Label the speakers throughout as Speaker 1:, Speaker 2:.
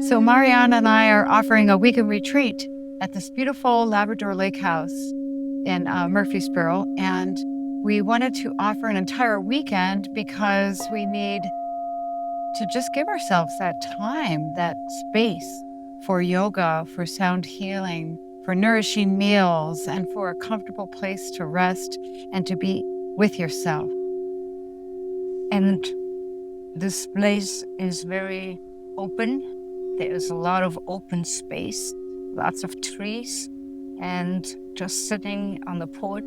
Speaker 1: So Marianne and I are offering a weekend retreat at this beautiful Labrador Lake House in Murfreesboro. And we wanted to offer an entire weekend because we need to just give ourselves that time, that space for yoga, for sound healing, for nourishing meals, and for a comfortable place to rest and to be with yourself.
Speaker 2: And this place is very open. There's a lot of open space, lots of trees, and just sitting on the porch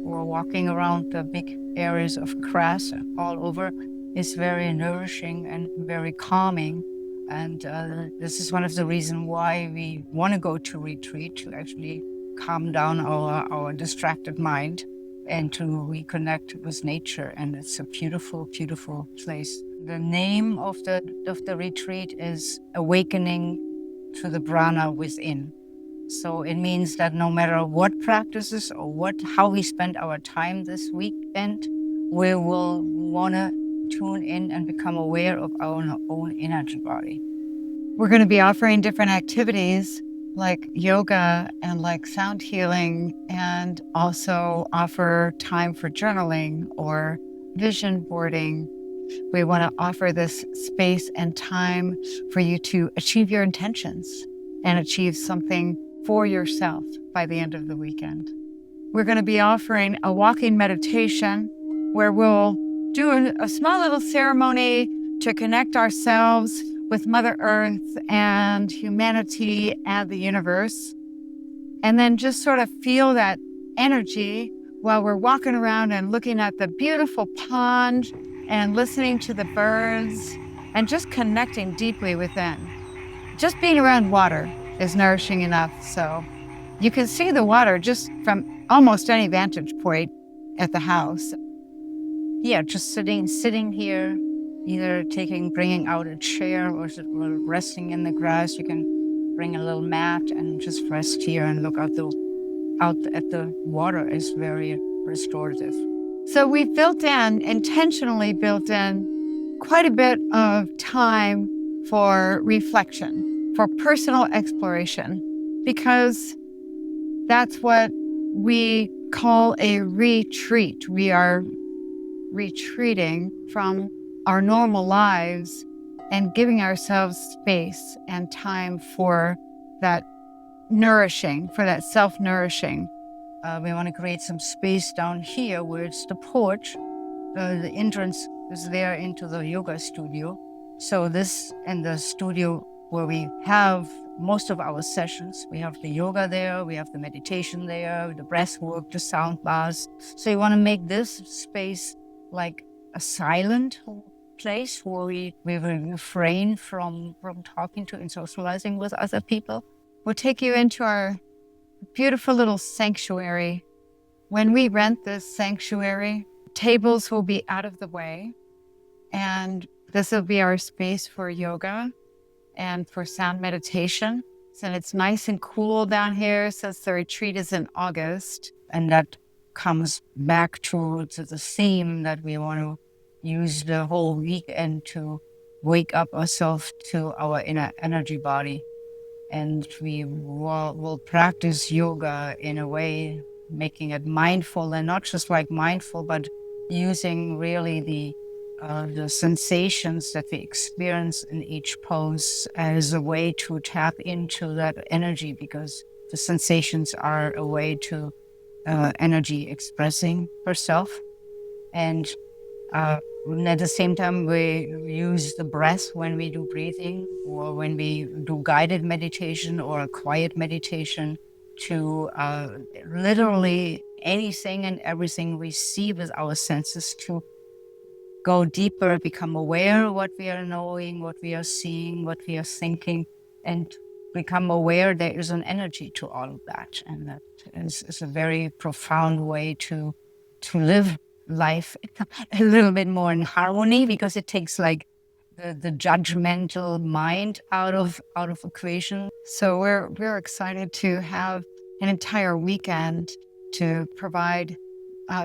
Speaker 2: or walking around the big areas of grass all over is very nourishing and very calming. And this is one of the reasons why we want to go to retreat, to actually calm down our distracted mind and to reconnect with nature. And it's a beautiful, beautiful place. The name of the retreat is Awakening to the Prana within. So it means that no matter what practices or how we spend our time this weekend, we will want to tune in and become aware of our own energy body.
Speaker 1: We're going to be offering different activities like yoga and like sound healing, and also offer time for journaling or vision boarding. We want to offer this space and time for you to achieve your intentions and achieve something for yourself by the end of the weekend. We're going to be offering a walking meditation where we'll do a small little ceremony to connect ourselves with Mother Earth and humanity and the universe. And then just sort of feel that energy while we're walking around and looking at the beautiful pond and listening to the birds and just connecting deeply within. Just being around water is nourishing enough. So you can see the water just from almost any vantage point at the house.
Speaker 2: Yeah, just sitting here, either bringing out a chair or resting in the grass. You can bring a little mat and just rest here and look out at the water. Is very restorative.
Speaker 1: So we've intentionally built in quite a bit of time for reflection, for personal exploration, because that's what we call a retreat. We are retreating from our normal lives and giving ourselves space and time for that nourishing, for that self-nourishing.
Speaker 2: We want to create some space down here where it's the porch. The entrance is there into the yoga studio. So this and the studio where we have most of our sessions. We have the yoga there, we have the meditation there, the breath work, the sound baths. So you want to make this space like a silent place where we will refrain from talking to and socializing with other people.
Speaker 1: We'll take you into our beautiful little sanctuary. When we rent this sanctuary, tables will be out of the way, and this will be our space for yoga and for sound meditation. And it's nice and cool down here since the retreat is in August.
Speaker 2: And that comes back to the theme that we want to use the whole weekend to wake up ourselves to our inner energy body. And we will practice yoga in a way, making it mindful, and not just like mindful, but using really the sensations that we experience in each pose as a way to tap into that energy, because the sensations are a way to energy expressing herself. And at the same time, we use the breath when we do breathing, or when we do guided meditation or quiet meditation, to literally anything and everything we see with our senses, to go deeper, become aware of what we are knowing, what we are seeing, what we are thinking, and become aware there is an energy to all of that. And that is a very profound way to live life a little bit more in harmony, because it takes like the judgmental mind out of equation.
Speaker 1: So we're excited to have an entire weekend to provide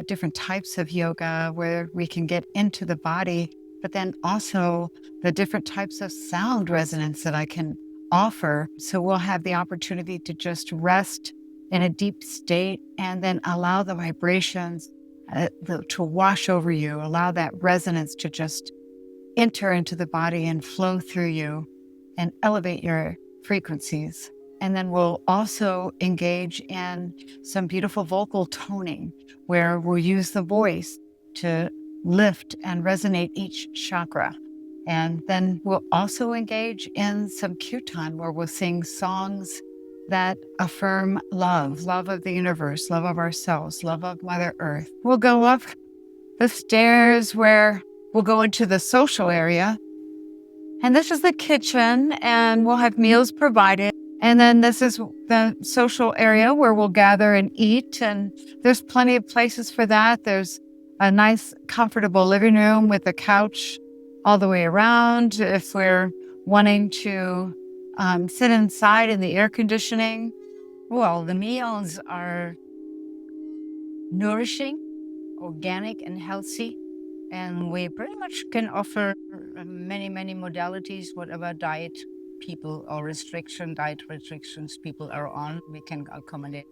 Speaker 1: different types of yoga where we can get into the body, but then also the different types of sound resonance that I can offer. So we'll have the opportunity to just rest in a deep state and then allow the vibrations to wash over you, allow that resonance to just enter into the body and flow through you and elevate your frequencies. And then we'll also engage in some beautiful vocal toning where we'll use the voice to lift and resonate each chakra. And then we'll also engage in some kirtan where we'll sing songs that affirm love, love of the universe, love of ourselves, love of Mother Earth. We'll go up the stairs where we'll go into the social area. And this is the kitchen, and we'll have meals provided. And then this is the social area where we'll gather and eat. And there's plenty of places for that. There's a nice, comfortable living room with a couch all the way around. If we're wanting to sit inside in the air conditioning.
Speaker 2: Well, the meals are nourishing, organic, and healthy. And we pretty much can offer many, many modalities, whatever diet people or diet restrictions people are on, we can accommodate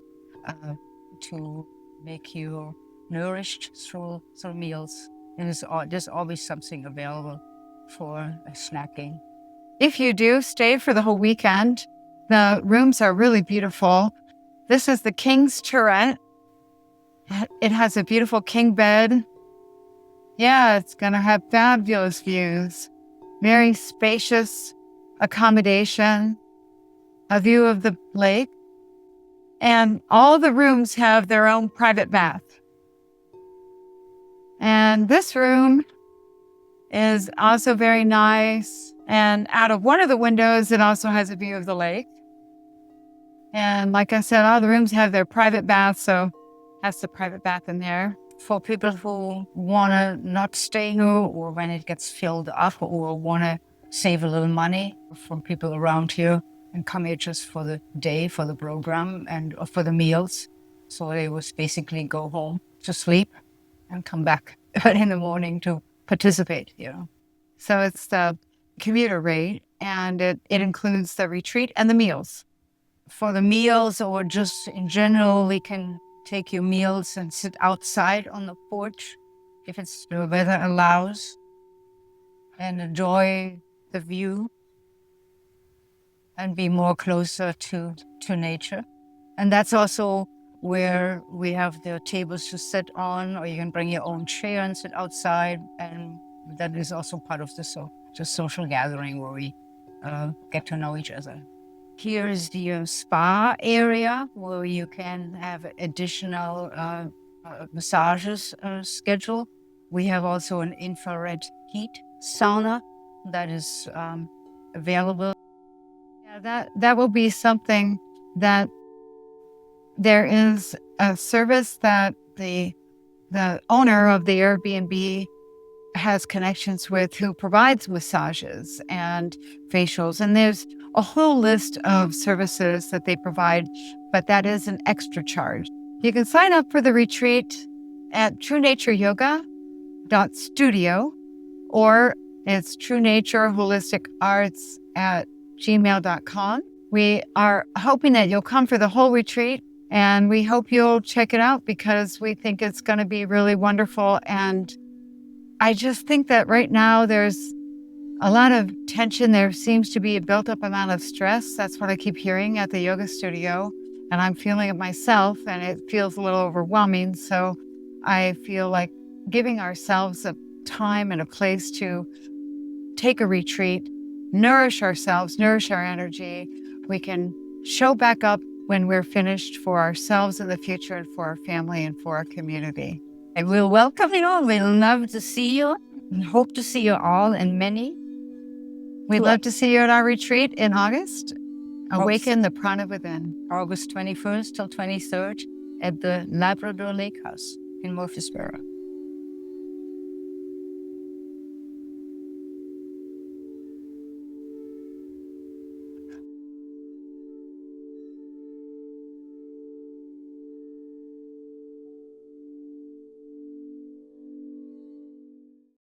Speaker 2: to make you nourished through meals. And there's always something available for snacking.
Speaker 1: If you do stay for the whole weekend, the rooms are really beautiful. This is the King's Turret. It has a beautiful king bed. Yeah, it's going to have fabulous views. Very spacious accommodation, a view of the lake. And all the rooms have their own private bath. And this room is also very nice. And out of one of the windows, it also has a view of the lake. And like I said, all the rooms have their private bath, so that's the private bath in there.
Speaker 2: For people who want to not stay here, or when it gets filled up, or want to save a little money from people around here and come here just for the day, for the program, and for the meals. So they would basically go home to sleep and come back in the morning to participate,
Speaker 1: So it's the commuter rate, and it includes the retreat and the meals.
Speaker 2: For the meals, or just in general, we can take your meals and sit outside on the porch if the weather allows, and enjoy the view and be more closer to nature. And that's also where we have the tables to sit on, or you can bring your own chair and sit outside. And that is also part of the social gathering where we get to know each other. Here is the spa area where you can have additional massages scheduled. We have also an infrared heat sauna that is available.
Speaker 1: Yeah, that will be something that there is a service that the owner of the Airbnb has connections with, who provides massages and facials. And there's a whole list of services that they provide, but that is an extra charge. You can sign up for the retreat at truenatureyoga.studio, or it's truenatureholistic@gmail.com. We are hoping that you'll come for the whole retreat, and we hope you'll check it out because we think it's going to be really wonderful. And I just think that right now there's a lot of tension. There seems to be a built up amount of stress. That's what I keep hearing at the yoga studio. And I'm feeling it myself, and it feels a little overwhelming. So I feel like giving ourselves a time and a place to take a retreat, nourish ourselves, nourish our energy. We can show back up when we're finished for ourselves in the future, and for our family, and for our community.
Speaker 2: And we'll welcome you all. We'd love to see you, and hope to see you all, and many.
Speaker 1: We'd love to see you at our retreat in August. Awaken the Prana Within.
Speaker 2: August 21st till 23rd at the Labrador Lake House in Murfreesboro.